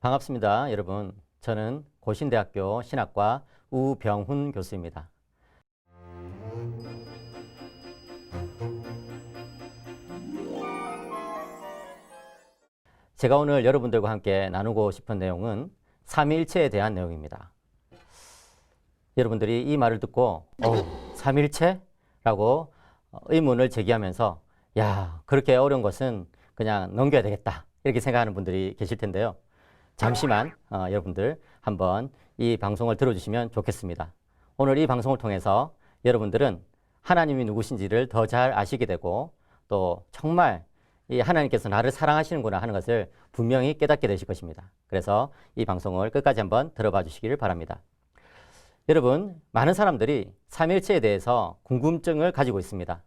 반갑습니다, 여러분. 저는 고신대학교 신학과 우병훈 교수입니다. 제가 오늘 여러분들과 함께 나누고 싶은 내용은 삼위일체에 대한 내용입니다. 여러분들이 이 말을 듣고 삼위일체? 라고 의문을 제기하면서 야, 그렇게 어려운 것은 그냥 넘겨야 되겠다 이렇게 생각하는 분들이 계실 텐데요. 잠시만 여러분들 한번 이 방송을 들어주시면 좋겠습니다. 오늘 이 방송을 통해서 여러분들은 하나님이 누구신지를 더 잘 아시게 되고 또 정말 이 하나님께서 나를 사랑하시는구나 하는 것을 분명히 깨닫게 되실 것입니다. 그래서 이 방송을 끝까지 한번 들어봐 주시기를 바랍니다. 여러분, 많은 사람들이 삼위일체에 대해서 궁금증을 가지고 있습니다.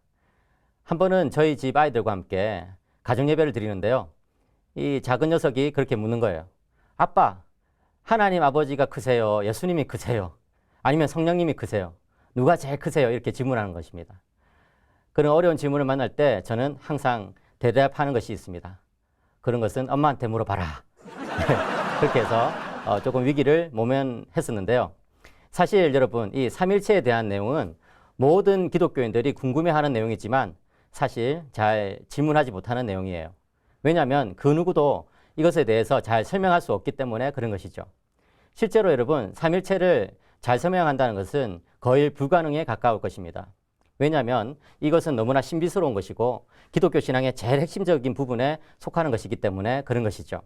한 번은 저희 집 아이들과 함께 가정예배를 드리는데요. 이 작은 녀석이 그렇게 묻는 거예요. 아빠, 하나님 아버지가 크세요? 예수님이 크세요? 아니면 성령님이 크세요? 누가 제일 크세요? 이렇게 질문하는 것입니다. 그런 어려운 질문을 만날 때 저는 항상 대답하는 것이 있습니다. 그런 것은 엄마한테 물어봐라. 그렇게 해서 조금 위기를 모면했었는데요. 사실 여러분, 이 삼위일체에 대한 내용은 모든 기독교인들이 궁금해하는 내용이지만 사실 잘 질문하지 못하는 내용이에요. 왜냐하면 그 누구도 이것에 대해서 잘 설명할 수 없기 때문에 그런 것이죠. 실제로 여러분, 삼위일체를 잘 설명한다는 것은 거의 불가능에 가까울 것입니다. 왜냐하면 이것은 너무나 신비스러운 것이고 기독교 신앙의 제일 핵심적인 부분에 속하는 것이기 때문에 그런 것이죠.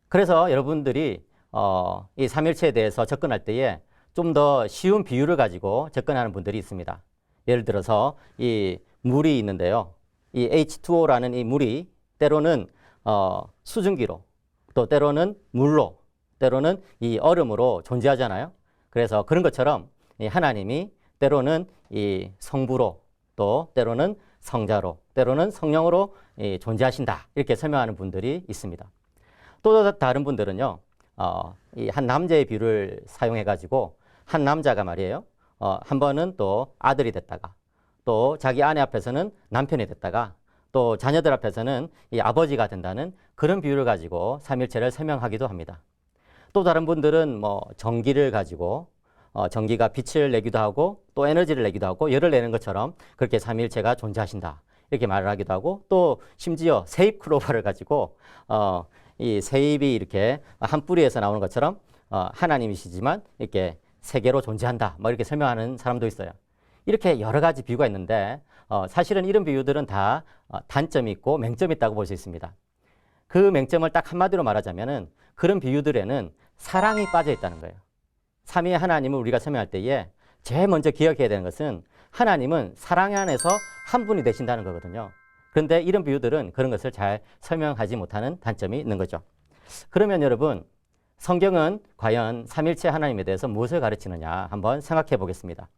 그래서 여러분들이 이 삼위일체에 대해서 접근할 때에 좀 더 쉬운 비유를 가지고 접근하는 분들이 있습니다. 예를 들어서 이 물이 있는데요. 이 H2O라는 이 물이 때로는 수증기로, 또 때로는 물로, 때로는 이 얼음으로 존재하잖아요. 그래서 그런 것처럼 이 하나님이 때로는 이 성부로, 또 때로는 성자로, 때로는 성령으로 존재하신다. 이렇게 설명하는 분들이 있습니다. 또 다른 분들은요, 이 한 남자의 비유를 사용해가지고 한 남자가 말이에요. 한 번은 또 아들이 됐다가, 또 자기 아내 앞에서는 남편이 됐다가, 또 자녀들 앞에서는 이 아버지가 된다는 그런 비유를 가지고 삼위일체를 설명하기도 합니다. 또 다른 분들은 뭐 전기를 가지고 전기가 빛을 내기도 하고 또 에너지를 내기도 하고 열을 내는 것처럼 그렇게 삼위일체가 존재하신다 이렇게 말을 하기도 하고, 또 심지어 세입 크로바를 가지고 이 세입이 이렇게 한 뿌리에서 나오는 것처럼 하나님이시지만 이렇게 세 개로 존재한다 뭐 이렇게 설명하는 사람도 있어요. 이렇게 여러 가지 비유가 있는데 사실은 이런 비유들은 다 단점이 있고 맹점이 있다고 볼 수 있습니다. 그 맹점을 딱 한마디로 말하자면은 그런 비유들에는 사랑이 빠져 있다는 거예요. 삼위의 하나님을 우리가 설명할 때에 제일 먼저 기억해야 되는 것은 하나님은 사랑 안에서 한 분이 되신다는 거거든요. 그런데 이런 비유들은 그런 것을 잘 설명하지 못하는 단점이 있는 거죠. 그러면 여러분, 성경은 과연 삼위일체 하나님에 대해서 무엇을 가르치느냐 한번 생각해 보겠습니다.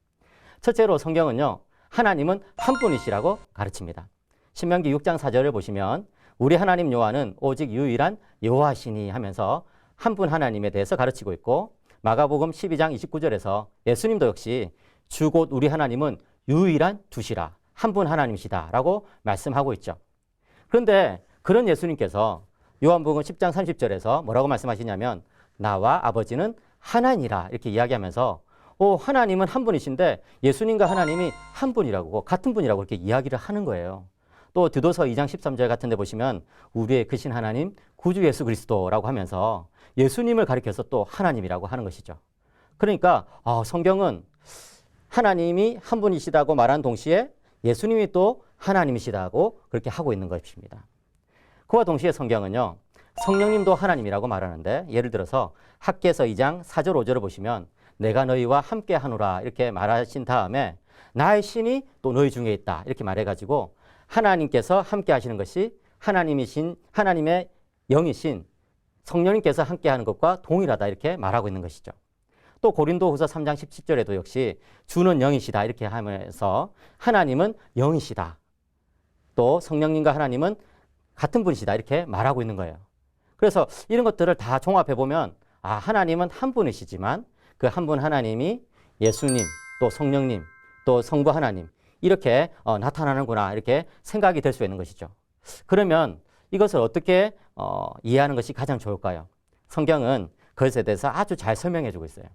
첫째로 성경은요, 하나님은 한 분이시라고 가르칩니다. 신명기 6장 4절을 보시면 우리 하나님 여호와는 오직 유일한 여호와시니 하면서 한 분 하나님에 대해서 가르치고 있고, 마가복음 12장 29절에서 예수님도 역시 주 곧 우리 하나님은 유일한 두시라, 한 분 하나님이시다 라고 말씀하고 있죠. 그런데 그런 예수님께서 요한복음 10장 30절에서 뭐라고 말씀하시냐면 나와 아버지는 하나니라 이렇게 이야기하면서 하나님은 한 분이신데 예수님과 하나님이 한 분이라고, 같은 분이라고 이렇게 이야기를 하는 거예요. 또 디도서 2장 13절 같은 데 보시면 우리의 크신 하나님 구주 예수 그리스도라고 하면서 예수님을 가리켜서 또 하나님이라고 하는 것이죠. 그러니까 성경은 하나님이 한 분이시다고 말한 동시에 예수님이 또 하나님이시다고 그렇게 하고 있는 것입니다. 그와 동시에 성경은요, 성령님도 하나님이라고 말하는데, 예를 들어서 학개서 2장 4절 5절을 보시면 내가 너희와 함께 하노라 이렇게 말하신 다음에 나의 신이 또 너희 중에 있다 이렇게 말해가지고 하나님께서 함께 하시는 것이 하나님이신, 하나님의 영이신 성령님께서 함께 하는 것과 동일하다 이렇게 말하고 있는 것이죠. 또 고린도후서 3장 17절에도 역시 주는 영이시다 이렇게 하면서 하나님은 영이시다, 또 성령님과 하나님은 같은 분이시다 이렇게 말하고 있는 거예요. 그래서 이런 것들을 다 종합해 보면 하나님은 한 분이시지만 그 한 분 하나님이 예수님, 또 성령님, 또 성부 하나님 이렇게 나타나는구나 이렇게 생각이 될 수 있는 것이죠. 그러면 이것을 어떻게 이해하는 것이 가장 좋을까요? 성경은 그것에 대해서 아주 잘 설명해 주고 있어요.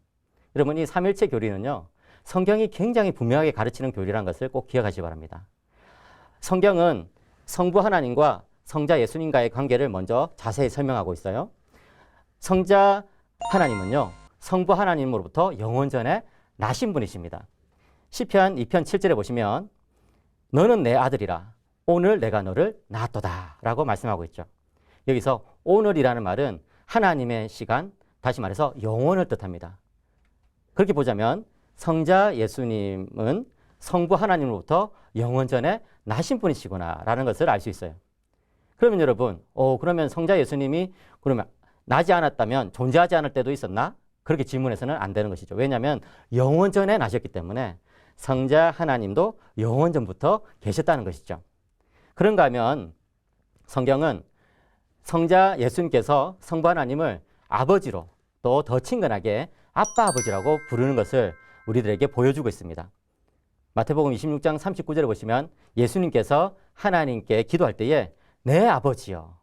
여러분, 이 삼일체 교리는요, 성경이 굉장히 분명하게 가르치는 교리라는 것을 꼭 기억하시기 바랍니다. 성경은 성부 하나님과 성자 예수님과의 관계를 먼저 자세히 설명하고 있어요. 성자 하나님은요, 성부 하나님으로부터 영원전에 나신 분이십니다. 시편 2편 7절에 보시면 너는 내 아들이라 오늘 내가 너를 낳았도다 라고 말씀하고 있죠. 여기서 오늘이라는 말은 하나님의 시간, 다시 말해서 영원을 뜻합니다. 그렇게 보자면 성자 예수님은 성부 하나님으로부터 영원전에 나신 분이시구나 라는 것을 알 수 있어요. 그러면 여러분, 그러면 성자 예수님이 그러면 나지 않았다면 존재하지 않을 때도 있었나? 그렇게 질문해서는 안 되는 것이죠. 왜냐하면 영원전에 나셨기 때문에 성자 하나님도 영원전부터 계셨다는 것이죠. 그런가 하면 성경은 성자 예수님께서 성부 하나님을 아버지로 또 더 친근하게 아빠 아버지라고 부르는 것을 우리들에게 보여주고 있습니다. 마태복음 26장 39절에 보시면 예수님께서 하나님께 기도할 때에 내 아버지여,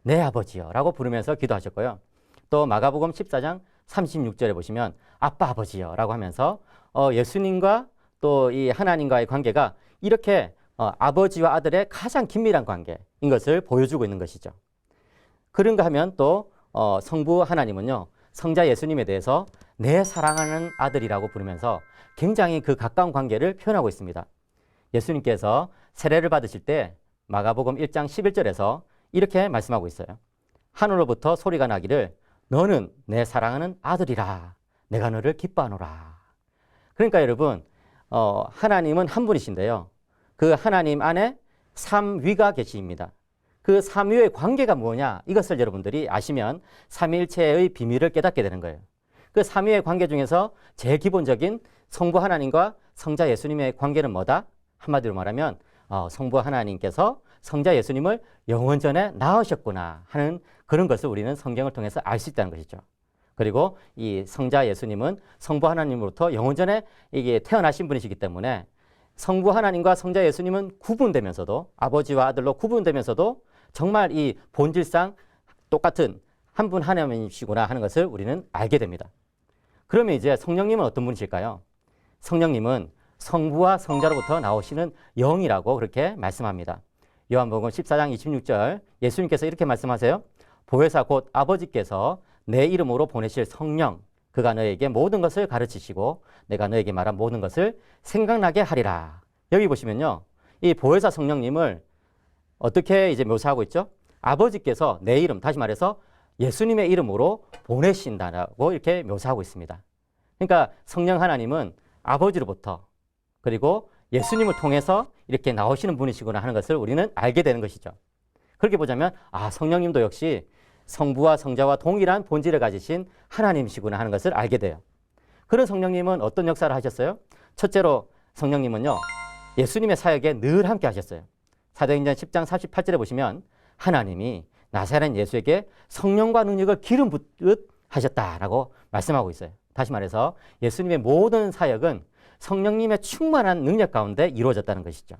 내 아버지여 라고 부르면서 기도하셨고요. 또 마가복음 14장 36절에 보시면 아빠 아버지여 라고 하면서 예수님과 또 이 하나님과의 관계가 이렇게 아버지와 아들의 가장 긴밀한 관계인 것을 보여주고 있는 것이죠. 그런가 하면 또 성부 하나님은요, 성자 예수님에 대해서 내 사랑하는 아들이라고 부르면서 굉장히 그 가까운 관계를 표현하고 있습니다. 예수님께서 세례를 받으실 때 마가복음 1장 11절에서 이렇게 말씀하고 있어요. 하늘로부터 소리가 나기를 너는 내 사랑하는 아들이라 내가 너를 기뻐하노라. 그러니까 여러분, 하나님은 한 분이신데요, 그 하나님 안에 삼위가 계십니다. 그 삼위의 관계가 뭐냐, 이것을 여러분들이 아시면 삼위일체의 비밀을 깨닫게 되는 거예요. 그 삼위의 관계 중에서 제일 기본적인 성부 하나님과 성자 예수님의 관계는 뭐다? 한마디로 말하면 성부 하나님께서 성자 예수님을 영원전에 낳으셨구나 하는 그런 것을 우리는 성경을 통해서 알 수 있다는 것이죠. 그리고 이 성자 예수님은 성부 하나님으로부터 영원전에 이게 태어나신 분이시기 때문에 성부 하나님과 성자 예수님은 구분되면서도, 아버지와 아들로 구분되면서도 정말 이 본질상 똑같은 한 분 하나님이시구나 하는 것을 우리는 알게 됩니다. 그러면 이제 성령님은 어떤 분이실까요? 성령님은 성부와 성자로부터 나오시는 영이라고 그렇게 말씀합니다. 요한복음 14장 26절 예수님께서 이렇게 말씀하세요. 보혜사 곧 아버지께서 내 이름으로 보내실 성령, 그가 너에게 모든 것을 가르치시고 내가 너에게 말한 모든 것을 생각나게 하리라. 여기 보시면요, 이 보혜사 성령님을 어떻게 이제 묘사하고 있죠? 아버지께서 내 이름, 다시 말해서 예수님의 이름으로 보내신다라고 이렇게 묘사하고 있습니다. 그러니까 성령 하나님은 아버지로부터 그리고 예수님을 통해서 이렇게 나오시는 분이시구나 하는 것을 우리는 알게 되는 것이죠. 그렇게 보자면 성령님도 역시 성부와 성자와 동일한 본질을 가지신 하나님이시구나 하는 것을 알게 돼요. 그런 성령님은 어떤 역사를 하셨어요? 첫째로 성령님은요, 예수님의 사역에 늘 함께 하셨어요. 사도행전 10장 48절에 보시면 하나님이 나사렛 예수에게 성령과 능력을 기름 붓듯 하셨다라고 말씀하고 있어요. 다시 말해서 예수님의 모든 사역은 성령님의 충만한 능력 가운데 이루어졌다는 것이죠.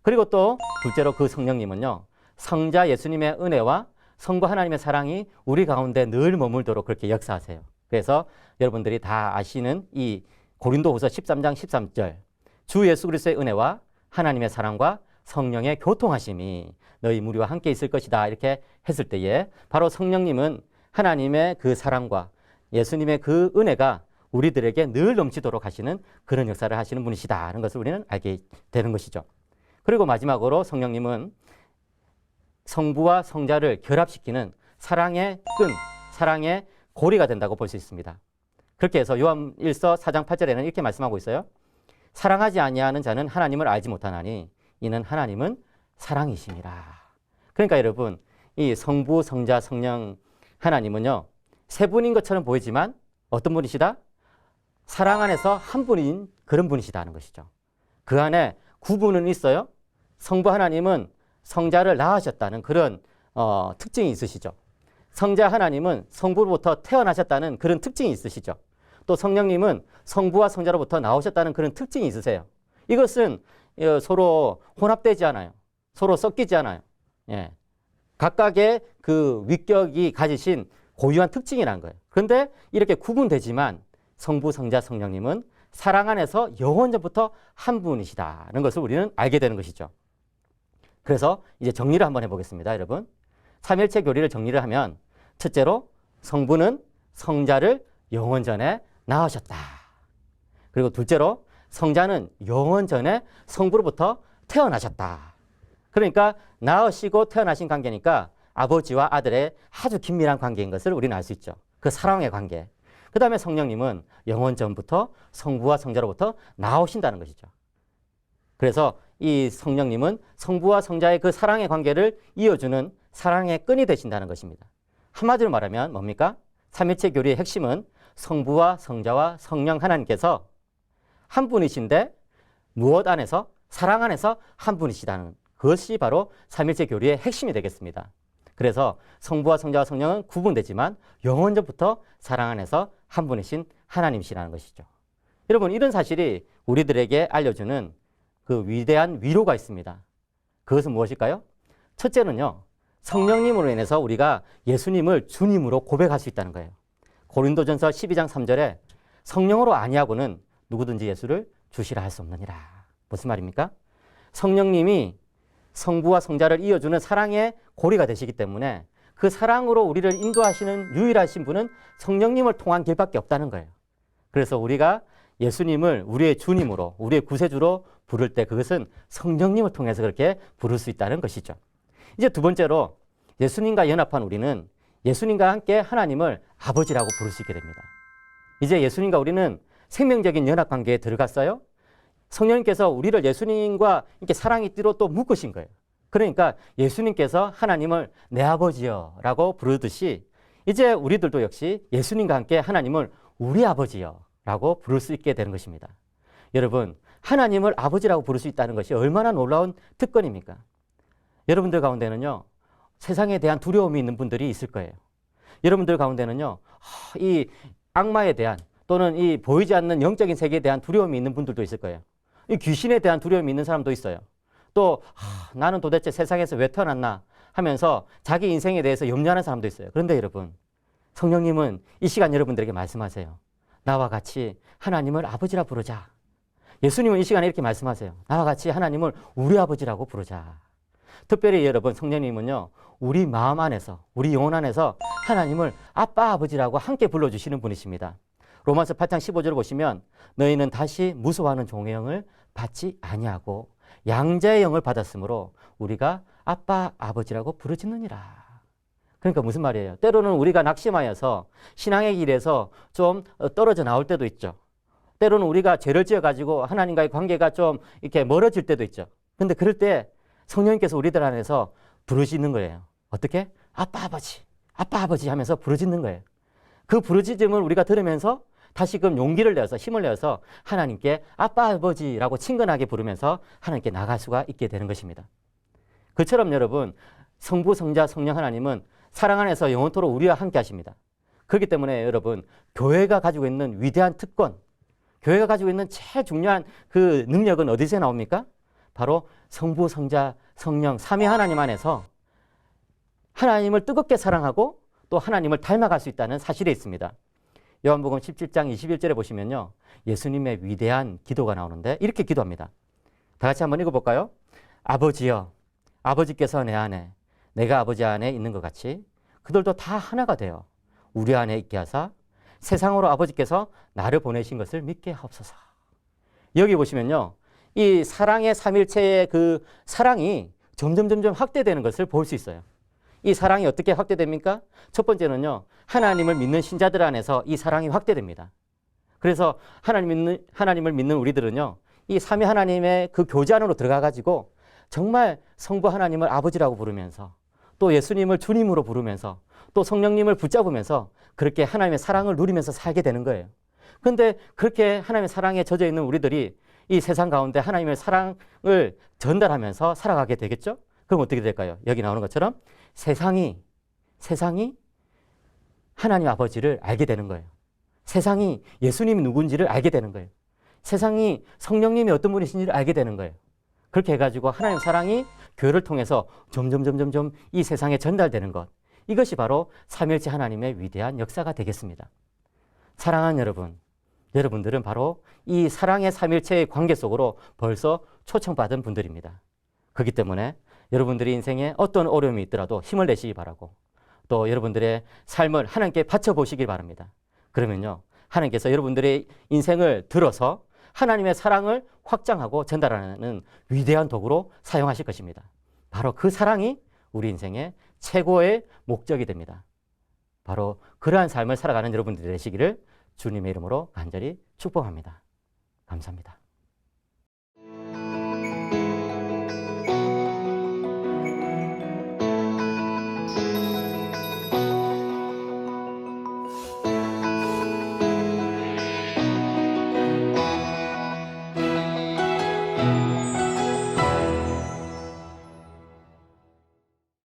그리고 또 둘째로 그 성령님은요, 성자 예수님의 은혜와 성부 하나님의 사랑이 우리 가운데 늘 머물도록 그렇게 역사하세요. 그래서 여러분들이 다 아시는 이 고린도후서 13장 13절 주 예수 그리스도의 은혜와 하나님의 사랑과 성령의 교통하심이 너희 무리와 함께 있을 것이다 이렇게 했을 때에 바로 성령님은 하나님의 그 사랑과 예수님의 그 은혜가 우리들에게 늘 넘치도록 하시는 그런 역사를 하시는 분이시다 하는 것을 우리는 알게 되는 것이죠. 그리고 마지막으로 성령님은 성부와 성자를 결합시키는 사랑의 끈, 사랑의 고리가 된다고 볼 수 있습니다. 그렇게 해서 요한 1서 4장 8절에는 이렇게 말씀하고 있어요. 사랑하지 아니하는 자는 하나님을 알지 못하나니 이는 하나님은 사랑이심이라. 그러니까 여러분, 이 성부, 성자, 성령 하나님은요, 세 분인 것처럼 보이지만 어떤 분이시다? 사랑 안에서 한 분인 그런 분이시다 하는 것이죠. 그 안에 구분은 있어요. 성부 하나님은 성자를 낳으셨다는 그런 특징이 있으시죠. 성자 하나님은 성부로부터 태어나셨다는 그런 특징이 있으시죠. 또 성령님은 성부와 성자로부터 나오셨다는 그런 특징이 있으세요. 이것은 서로 혼합되지 않아요. 서로 섞이지 않아요. 예. 각각의 그 위격이 가지신 고유한 특징이라는 거예요. 그런데 이렇게 구분되지만 성부, 성자, 성령님은 사랑 안에서 영원전부터 한 분이시다는 것을 우리는 알게 되는 것이죠. 그래서 이제 정리를 한번 해보겠습니다, 여러분. 삼일체 교리를 정리를 하면 첫째로 성부는 성자를 영원전에 낳으셨다. 그리고 둘째로 성자는 영원전에 성부로부터 태어나셨다. 그러니까 낳으시고 태어나신 관계니까 아버지와 아들의 아주 긴밀한 관계인 것을 우리는 알 수 있죠. 그 사랑의 관계. 그 다음에 성령님은 영원 전부터 성부와 성자로부터 나오신다는 것이죠. 그래서 이 성령님은 성부와 성자의 그 사랑의 관계를 이어주는 사랑의 끈이 되신다는 것입니다. 한마디로 말하면 뭡니까? 삼일체 교리의 핵심은 성부와 성자와 성령 하나님께서 한 분이신데 무엇 안에서? 사랑 안에서 한 분이시다는 그것이 바로 삼일체 교리의 핵심이 되겠습니다. 그래서 성부와 성자와 성령은 구분되지만 영원전부터 사랑 안에서 한 분이신 하나님이시라는 것이죠. 여러분, 이런 사실이 우리들에게 알려주는 그 위대한 위로가 있습니다. 그것은 무엇일까요? 첫째는요, 성령님으로 인해서 우리가 예수님을 주님으로 고백할 수 있다는 거예요. 고린도전서 12장 3절에 성령으로 아니하고는 누구든지 예수를 주시라 할 수 없느니라. 무슨 말입니까? 성령님이 성부와 성자를 이어주는 사랑의 고리가 되시기 때문에 그 사랑으로 우리를 인도하시는 유일하신 분은 성령님을 통한 길밖에 없다는 거예요. 그래서 우리가 예수님을 우리의 주님으로, 우리의 구세주로 부를 때 그것은 성령님을 통해서 그렇게 부를 수 있다는 것이죠. 이제 두 번째로 예수님과 연합한 우리는 예수님과 함께 하나님을 아버지라고 부를 수 있게 됩니다. 이제 예수님과 우리는 생명적인 연합 관계에 들어갔어요. 성령님께서 우리를 예수님과 이렇게 사랑의 띠로 또 묶으신 거예요. 그러니까 예수님께서 하나님을 내 아버지여 라고 부르듯이 이제 우리들도 역시 예수님과 함께 하나님을 우리 아버지여 라고 부를 수 있게 되는 것입니다. 여러분, 하나님을 아버지라고 부를 수 있다는 것이 얼마나 놀라운 특권입니까? 여러분들 가운데는요, 세상에 대한 두려움이 있는 분들이 있을 거예요. 여러분들 가운데는요, 이 악마에 대한 또는 이 보이지 않는 영적인 세계에 대한 두려움이 있는 분들도 있을 거예요. 이 귀신에 대한 두려움이 있는 사람도 있어요. 또 나는 도대체 세상에서 왜 태어났나 하면서 자기 인생에 대해서 염려하는 사람도 있어요. 그런데 여러분, 성령님은 이 시간 여러분들에게 말씀하세요. 나와 같이 하나님을 아버지라 부르자. 예수님은 이 시간에 이렇게 말씀하세요. 나와 같이 하나님을 우리 아버지라고 부르자. 특별히 여러분, 성령님은요, 우리 마음 안에서, 우리 영혼 안에서 하나님을 아빠, 아버지라고 함께 불러주시는 분이십니다. 로마서 8장 15절을 보시면 너희는 다시 무서워하는 종의 영을 받지 아니하고 양자의 영을 받았으므로 우리가 아빠, 아버지라고 부르짖느니라. 그러니까 무슨 말이에요? 때로는 우리가 낙심하여서 신앙의 길에서 좀 떨어져 나올 때도 있죠. 때로는 우리가 죄를 지어가지고 하나님과의 관계가 좀 이렇게 멀어질 때도 있죠. 근데 그럴 때 성령님께서 우리들 안에서 부르짖는 거예요. 어떻게? 아빠, 아버지, 아빠, 아버지 하면서 부르짖는 거예요. 그 부르짖음을 우리가 들으면서 다시금 용기를 내서 힘을 내서 하나님께 아빠, 아버지라고 친근하게 부르면서 하나님께 나갈 수가 있게 되는 것입니다. 그처럼 여러분, 성부, 성자, 성령 하나님은 사랑 안에서 영원토록 우리와 함께 하십니다. 그렇기 때문에 여러분, 교회가 가지고 있는 위대한 특권, 교회가 가지고 있는 제일 중요한 그 능력은 어디서 나옵니까? 바로 성부, 성자, 성령, 삼위 하나님 안에서 하나님을 뜨겁게 사랑하고 또 하나님을 닮아갈 수 있다는 사실이 있습니다. 요한복음 17장 21절에 보시면요, 예수님의 위대한 기도가 나오는데 이렇게 기도합니다. 다 같이 한번 읽어볼까요? 아버지여, 아버지께서 내 안에, 내가 아버지 안에 있는 것 같이 그들도 다 하나가 되어 우리 안에 있게 하사 세상으로 아버지께서 나를 보내신 것을 믿게 하옵소서. 여기 보시면요, 이 사랑의 삼일체의 그 사랑이 점점 확대되는 것을 볼 수 있어요. 이 사랑이 어떻게 확대됩니까? 첫 번째는요, 하나님을 믿는 신자들 안에서 이 사랑이 확대됩니다. 그래서 하나님을 믿는 우리들은요, 이 삼위 하나님의 그 교제 안으로 들어가가지고 정말 성부 하나님을 아버지라고 부르면서 또 예수님을 주님으로 부르면서 또 성령님을 붙잡으면서 그렇게 하나님의 사랑을 누리면서 살게 되는 거예요. 그런데 그렇게 하나님의 사랑에 젖어 있는 우리들이 이 세상 가운데 하나님의 사랑을 전달하면서 살아가게 되겠죠? 그럼 어떻게 될까요? 여기 나오는 것처럼 세상이 하나님 아버지를 알게 되는 거예요. 세상이 예수님이 누군지를 알게 되는 거예요. 세상이 성령님이 어떤 분이신지를 알게 되는 거예요. 그렇게 해가지고 하나님 사랑이 교회를 통해서 점점 이 세상에 전달되는 것, 이것이 바로 삼위일체 하나님의 위대한 역사가 되겠습니다. 사랑하는 여러분, 여러분들은 바로 이 사랑의 삼위일체의 관계 속으로 벌써 초청받은 분들입니다. 그렇기 때문에 여러분들의 인생에 어떤 어려움이 있더라도 힘을 내시기 바라고, 또 여러분들의 삶을 하나님께 바쳐보시길 바랍니다. 그러면요, 하나님께서 여러분들의 인생을 들어서 하나님의 사랑을 확장하고 전달하는 위대한 도구로 사용하실 것입니다. 바로 그 사랑이 우리 인생의 최고의 목적이 됩니다. 바로 그러한 삶을 살아가는 여러분들이 되시기를 주님의 이름으로 간절히 축복합니다. 감사합니다.